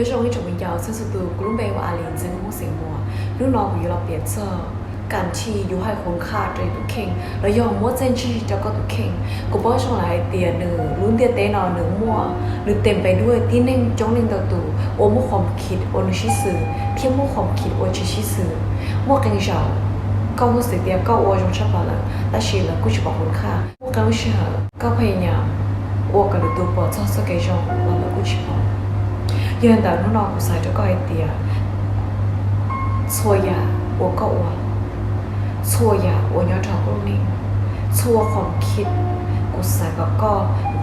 有时候一种比较sensitiveกลุ่มเบว่าอะไรจริงๆสิ่งมัวลูกน้องอยู่เราเปลี่ยนเสื้อการที่อยู่ให้คนค่าใจตุกเข่งแล้วยอมมัวเจนที่จะก็ตุกเข่งกูบอกช่วงไหนเตียหนึ่งรุ่นเตียเต้นอนหนึ่งมัวหรือเต็มไปด้วยที่นิ่งจ้องนิ่งตัวตูโอมัวความคิดโอนุชิสือเพียงมัวความคิดโอชิชิสือมัวกันเจ้าก็รู้สึกเดียวก็โอจงชอบเลยแต่ชีละกูจะบอกคนค่ามัวกันรู้สึกก็พยายามโอกันเลยตัวปอดซ้อสักกี่จงแล้วกูจะบอกยืนแต่นู่นนอนกูใส่จะก็ไอเดียช่วยยาโอก็โอชั่วยาโอยอดทองรุ่นนี้ชั่วความคิดกูใส่ก็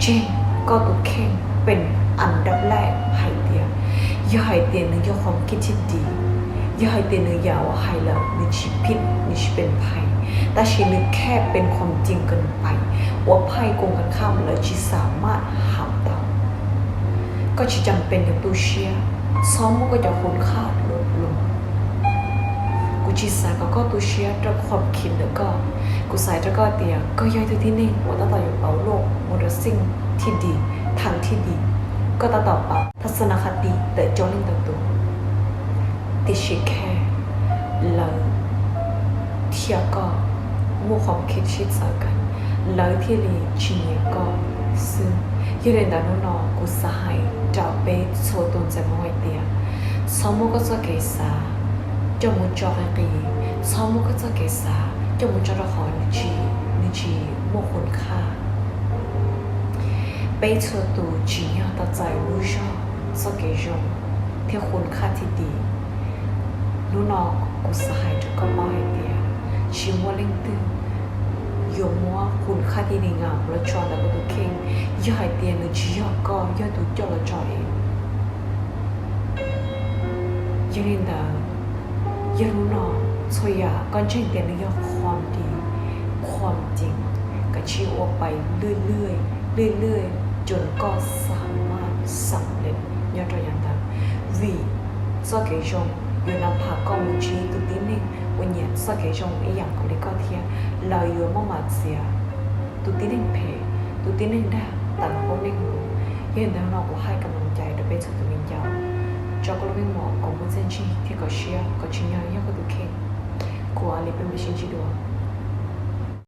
เจงก็ตุกเข่งเป็นอันดับแรกหายเดียอย่าหายเดียนึงอย่าความคิดที่ดีอย่าหายเดียนึงอย่าว่าหายแล้วนึกชีพิษนึกชีเป็นภัยแต่ชีนึกแค่เป็นความจริงเกินไปว่าภัยโกงกันข้ามแล้วชีสามารถหาเตาก็ชีจำเป็นอย่างตัวเชียซ้อมมันก็จะคุ้นค่าลดลงกูจีสายก็ตัวเชียจะความคิดแล้วก็กูสายจะก็เตียก็ย่อยตัวที่นี่ว่าต่ออยู่เปล่าโลกโมเดลสิ่งที่ดีทางที่ดีก็ต่อปรับทัศนคติแต่จอลิงตัวติชิแค่เราเทียก็มั่วความคิดชิดสากันเราที่ลีชิเนียก็ซึ่งยืนเดินด้านนอกกูสายจะไปโซตุนจะมวยเตียสมมติก็จะเกษาจมูกจอกีสมมุติก็จะเกษาจมูกจอขอนิจีโมคุณค่าไปเชื่อตัวจีนตัดใจรู้ชอบสักเกจงที่คุณค่าที่ดีรู้นอกกุศลจะก็ไม่เดียชิมัวเล่งตึงยมว่าคุณค่าที่ดีงามและจอแล้วก็ตัวเข่งย่อยเตียนจีนก็ย่อยตัวจอและจอเองยืนดาอย่ารู้นอนช่วยอย่าก่อนเช่นเดียนเรื่องความดีความจริงกับชีวไปเรื่อยๆจนก็สามารถสำเร็จยอดตัวอย่างนั้นวีสักเกจงอยู่นำพาก้องชีตุตินิ่งวันนี้สักเกจงอีอย่างของเด็กก็เทียเราอยู่มั่งมาเสียตุตินิ่งเพตุตินิ่งได้แต่เราก็นิ่งรู้ยืนด้านนอกว่าให้กำลังใจจะเป็นสุดวิญญาณจอกลงหมอกของมุ้งเส้นชีที่ก็เชียร์ก็ชิญญาย่อก็ตุเข่งกูอาลีเป็นไม่ชินชีดัว